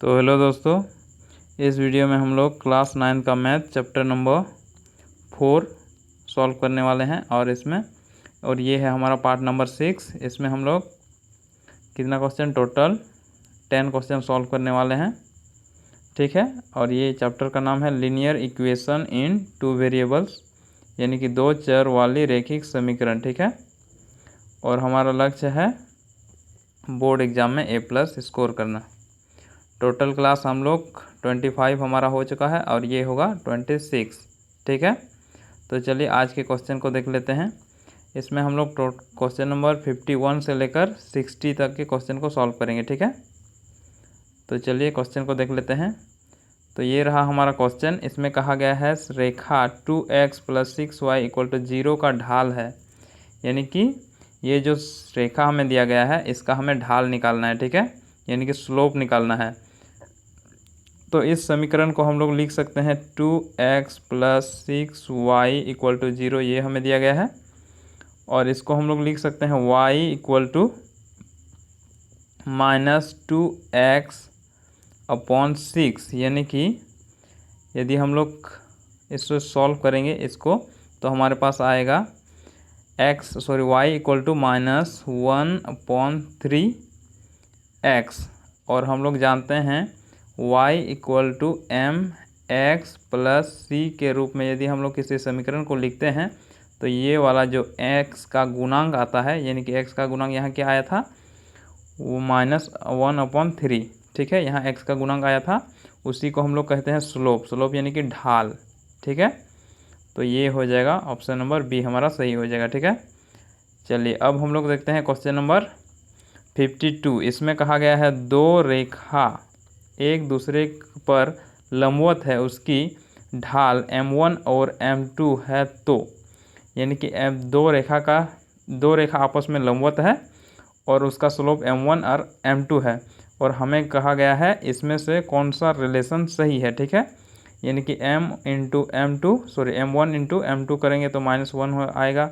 तो हेलो दोस्तों, इस वीडियो में हम लोग क्लास 9 का मैथ चैप्टर नंबर 4 सॉल्व करने वाले हैं। और ये है हमारा पार्ट नंबर 6। इसमें हम लोग कितना क्वेश्चन, टोटल 10 क्वेश्चन सॉल्व करने वाले हैं, ठीक है। और ये चैप्टर का नाम है लीनियर इक्वेशन इन 2 वेरिएबल्स, यानी कि 2 चर वाली रैखिक समीकरण, ठीक है। और हमारा लक्ष्य है बोर्ड एग्ज़ाम में A+ स्कोर करना। टोटल क्लास हम लोग 25 हमारा हो चुका है और ये होगा 26, ठीक है। तो चलिए आज के क्वेश्चन को देख लेते हैं। इसमें हम लोग क्वेश्चन नंबर 51 से लेकर 60 तक के क्वेश्चन को सॉल्व करेंगे, ठीक है। तो चलिए क्वेश्चन को देख लेते हैं। तो ये रहा हमारा क्वेश्चन। इसमें कहा गया है रेखा 2x + 6y = 0 का ढाल है, यानी कि ये जो रेखा हमें दिया गया है इसका हमें ढाल निकालना है, ठीक है, यानी कि स्लोप निकालना है। तो इस समीकरण को हम लोग लिख सकते हैं 2x + 6y = 0, ये हमें दिया गया है। और इसको हम लोग लिख सकते हैं y = -2x/6, यानी कि यदि हम लोग इसको सॉल्व करेंगे इसको, तो हमारे पास आएगा y = -1/3x। और हम लोग जानते हैं y = mx + c के रूप में यदि हम लोग किसी समीकरण को लिखते हैं तो ये वाला जो x का गुणांक आता है, यानी कि x का गुणांक यहाँ क्या आया था, वो -1/3, ठीक है। यहाँ x का गुणांक आया था, उसी को हम लोग कहते हैं स्लोप यानी कि ढाल, ठीक है। तो ये हो जाएगा ऑप्शन नंबर बी हमारा सही हो जाएगा, ठीक है। चलिए अब हम लोग देखते हैं क्वेश्चन नंबर 52। इसमें कहा गया है दो रेखा एक दूसरे पर लंबवत है, उसकी ढाल m1 और m2 है, तो यानी कि दो रेखा आपस में लंबवत है और उसका स्लोप m1 और m2 है। और हमें कहा गया है इसमें से कौन सा रिलेशन सही है, ठीक है। यानी कि m1 इंटू m2 करेंगे तो -1 आएगा,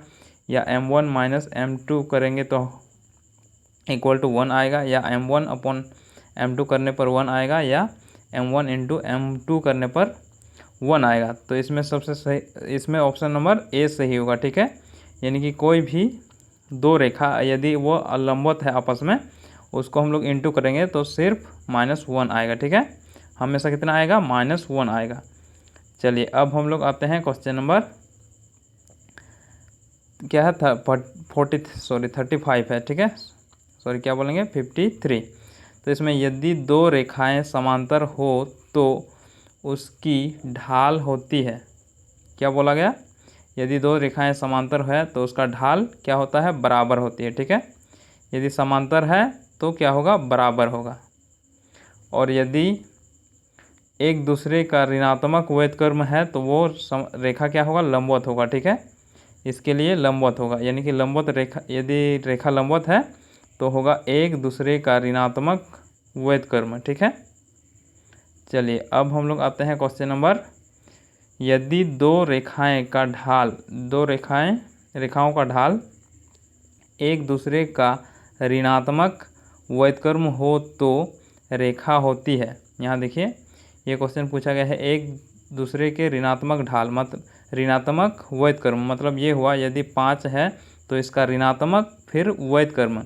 या m1 - m2 करेंगे तो =1 आएगा, या m1/m2 करने पर 1 आएगा, या m1 × m2 करने पर 1 आएगा। तो इसमें सबसे सही, इसमें ऑप्शन नंबर ए सही होगा, ठीक है। यानी कि कोई भी दो रेखा यदि वो लंबवत है आपस में, उसको हम लोग इंटू करेंगे तो सिर्फ -1 आएगा, ठीक है। हमेशा कितना आएगा, -1 आएगा। चलिए अब हम लोग आते हैं क्वेश्चन नंबर क्या है, 35 है, ठीक है। क्या बोलेंगे, 53। तो इसमें यदि दो रेखाएं समांतर हो तो उसकी ढाल होती है, क्या बोला गया, यदि दो रेखाएं समांतर है तो उसका ढाल क्या होता है, बराबर होती है, ठीक है। यदि समांतर है तो क्या होगा, बराबर होगा। और यदि एक दूसरे का ऋणात्मक व्युत्क्रम है तो वो रेखा क्या होगा, लंबवत होगा, ठीक है। इसके लिए लंबवत होगा, यानी कि लंबवत रेखा, यदि रेखा लंबवत है तो होगा एक दूसरे का ऋणात्मक व्युत्क्रम, ठीक है। चलिए अब हम लोग आते हैं क्वेश्चन नंबर, यदि दो रेखाओं का ढाल एक दूसरे का ऋणात्मक व्युत्क्रम हो तो रेखा होती है। यहाँ देखिए ये क्वेश्चन पूछा गया है एक दूसरे के ऋणात्मक ढाल मतलब ऋणात्मक व्युत्क्रम, मतलब ये हुआ यदि 5 है तो इसका ऋणात्मक फिर व्युत्क्रम,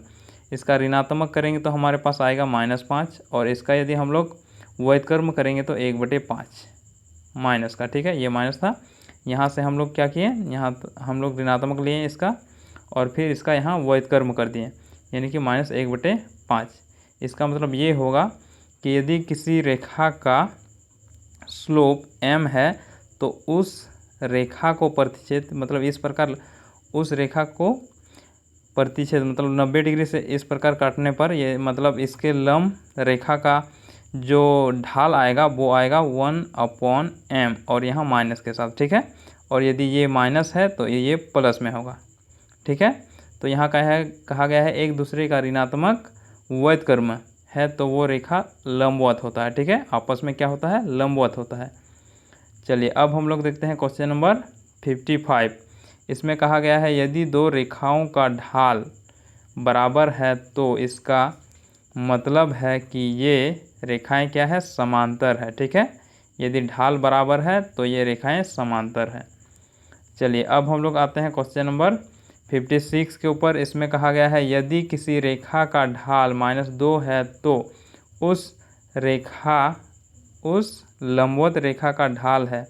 इसका ऋणात्मक करेंगे तो हमारे पास आएगा -5, और इसका यदि हम लोग व्युत्क्रम करेंगे तो 1/5 माइनस का, ठीक है। ये माइनस था, यहाँ से हम लोग क्या किए, यहाँ हम लोग ऋणात्मक लिए इसका और फिर इसका यहाँ व्युत्क्रम कर दिए, यानी कि -1/5। इसका मतलब ये होगा कि यदि किसी रेखा का स्लोप m है तो उस रेखा को प्रतिच्छेद, मतलब इस प्रकार उस रेखा को प्रतिच्छेद मतलब 90 डिग्री से इस प्रकार काटने पर ये मतलब इसके लंब रेखा का जो ढाल आएगा वो आएगा 1/m, और यहाँ माइनस के साथ, ठीक है। और यदि ये माइनस है तो ये प्लस में होगा, ठीक है। तो यहाँ कहा गया है एक दूसरे का ऋणात्मक व्युत्क्रम है तो वो रेखा लंबवत होता है, ठीक है। आपस में क्या होता है, लंबवत होता है। चलिए अब हम लोग देखते हैं क्वेश्चन नंबर 55। इसमें कहा गया है यदि दो रेखाओं का ढाल बराबर है तो इसका मतलब है कि ये रेखाएं क्या है, समांतर है। ठीक है, यदि ढाल बराबर है तो ये रेखाएं समांतर है। चलिए अब हम लोग आते हैं क्वेश्चन नंबर 56 के ऊपर। इसमें कहा गया है यदि किसी रेखा का ढाल -2 है तो उस लंबवत रेखा का ढाल है,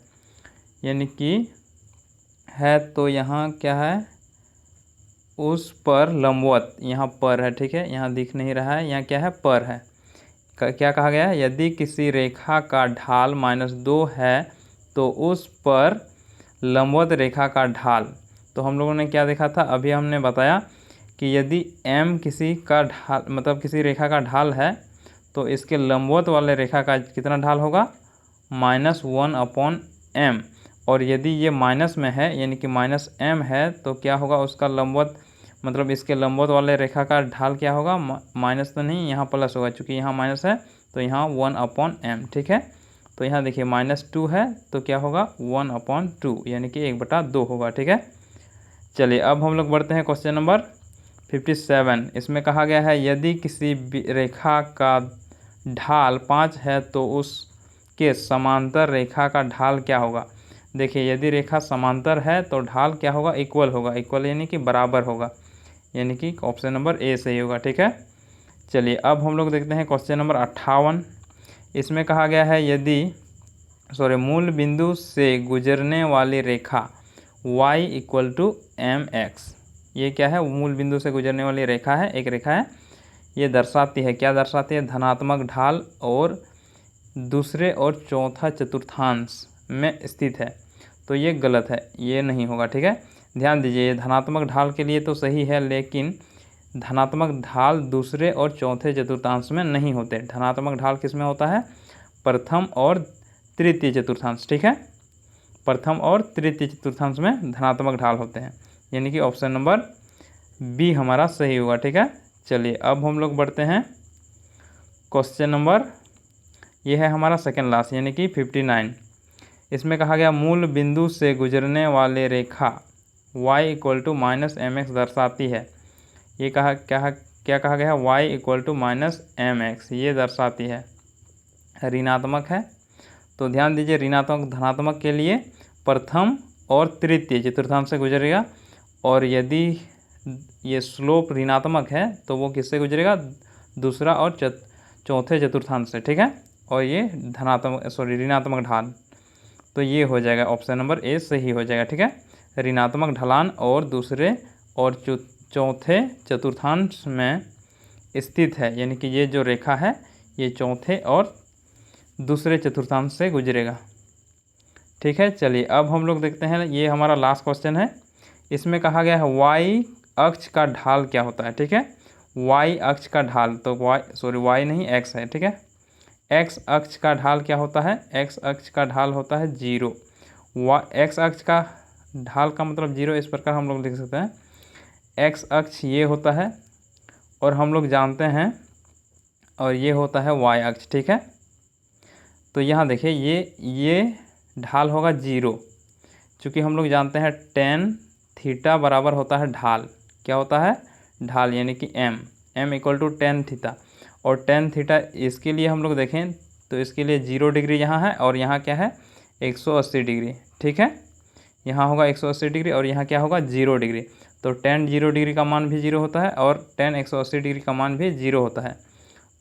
यानी कि है तो यहाँ क्या है, उस पर लंबवत, यहाँ पर है। ठीक है, यहाँ दिख नहीं रहा है, यहाँ क्या है, पर है। क्या कहा गया है, यदि किसी रेखा का ढाल -2 है तो उस पर लंबवत रेखा का ढाल। तो हम लोगों ने क्या देखा था, अभी हमने बताया कि यदि m किसी का ढाल मतलब किसी रेखा का ढाल है तो इसके लंबवत वाले रेखा का कितना ढाल होगा, -1/m। और यदि ये माइनस में है यानी कि -m है तो क्या होगा, उसका लंबवत मतलब इसके लंबवत वाले रेखा का ढाल क्या होगा, माइनस तो नहीं, यहाँ प्लस होगा, चूँकि यहाँ माइनस है तो यहाँ 1/m। ठीक है, तो यहाँ देखिए -2 है तो क्या होगा, 1/2 यानी कि 1/2 होगा। ठीक है, चलिए अब हम लोग बढ़ते हैं क्वेश्चन नंबर 57। इसमें कहा गया है यदि किसी रेखा का ढाल 5 है तो उसके समांतर रेखा का ढाल क्या होगा। देखिए यदि रेखा समांतर है तो ढाल क्या होगा, इक्वल होगा। इक्वल यानी कि बराबर होगा, यानी कि ऑप्शन नंबर ए सही होगा। ठीक है, चलिए अब हम लोग देखते हैं क्वेश्चन नंबर 58। इसमें कहा गया है यदि मूल बिंदु से गुजरने वाली रेखा y = mx, ये क्या है, मूल बिंदु से गुजरने वाली रेखा है, एक रेखा है। ये दर्शाती है, क्या दर्शाती है, धनात्मक ढाल और दूसरे और चौथा चतुर्थांश में स्थित है। तो ये गलत है, ये नहीं होगा। ठीक है, ध्यान दीजिए, ये धनात्मक ढाल के लिए तो सही है, लेकिन धनात्मक ढाल दूसरे और चौथे चतुर्थांश में नहीं होते। धनात्मक ढाल किस में होता है, प्रथम और तृतीय चतुर्थांश। ठीक है, प्रथम और तृतीय चतुर्थांश में धनात्मक ढाल होते हैं, यानी कि ऑप्शन नंबर बी हमारा सही होगा। ठीक है, चलिए अब हम लोग बढ़ते हैं क्वेश्चन नंबर, ये है हमारा सेकेंड लास्ट, यानी कि 59। इसमें कहा गया मूल बिंदु से गुजरने वाले रेखा y = -mx दर्शाती है। ये क्या कहा गया है, y = -mx, ये दर्शाती है, ऋणात्मक है। तो ध्यान दीजिए, ऋणात्मक धनात्मक के लिए प्रथम और तृतीय चतुर्थांश से गुजरेगा, और यदि ये स्लोप ऋणात्मक है तो वो किससे गुजरेगा, दूसरा और चौथे चतुर्थांश से। ठीक है, और ये ऋणात्मक ढाल, तो ये हो जाएगा ऑप्शन नंबर ए सही हो जाएगा। ठीक है, ऋणात्मक ढलान और दूसरे और चौथे चतुर्थांश में स्थित है, यानी कि ये जो रेखा है ये चौथे और दूसरे चतुर्थांश से गुजरेगा। ठीक है, चलिए अब हम लोग देखते हैं, ये हमारा लास्ट क्वेश्चन है। इसमें कहा गया है y अक्ष का ढाल क्या होता है। ठीक है, y अक्ष का ढाल, तो y नहीं, x है। ठीक है, x अक्ष का ढाल क्या होता है, x अक्ष का ढाल होता है 0। x अक्ष का ढाल का मतलब 0, इस प्रकार हम लोग लिख सकते हैं, x अक्ष ये होता है और हम लोग जानते हैं, और ये होता है y अक्ष। ठीक है, तो यहाँ देखिए ये ढाल होगा 0, चूँकि हम लोग जानते हैं tan थीटा बराबर होता है ढाल, क्या होता है, ढाल, यानी कि m = tan थीटा। और tan थीटा इसके लिए हम लोग देखें तो इसके लिए 0 डिग्री यहाँ है और यहाँ क्या है, 180 डिग्री। ठीक है, यहाँ होगा 180 डिग्री और यहाँ क्या होगा, 0 डिग्री। तो tan 0 डिग्री का मान भी 0 होता है और tan 180 डिग्री का मान भी 0 होता है।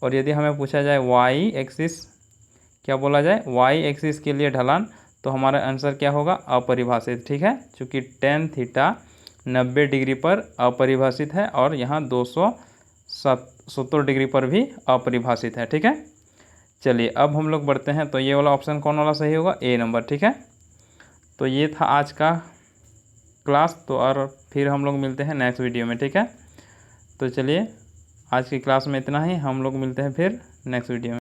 और यदि हमें पूछा जाए y एक्सिस, क्या बोला जाए, y एक्सिस के लिए ढलान, तो हमारा आंसर क्या होगा, अपरिभाषित। ठीक है, चूँकि tan थीटा 90 डिग्री पर अपरिभाषित है और यहाँ 270 डिग्री पर भी अपरिभाषित है। ठीक है, चलिए अब हम लोग बढ़ते हैं, तो ये वाला ऑप्शन कौन वाला सही होगा, ए नंबर। ठीक है, तो ये था आज का क्लास, तो और फिर हम लोग मिलते हैं नेक्स्ट वीडियो में। ठीक है, तो चलिए आज की क्लास में इतना ही, हम लोग मिलते हैं फिर नेक्स्ट वीडियो में।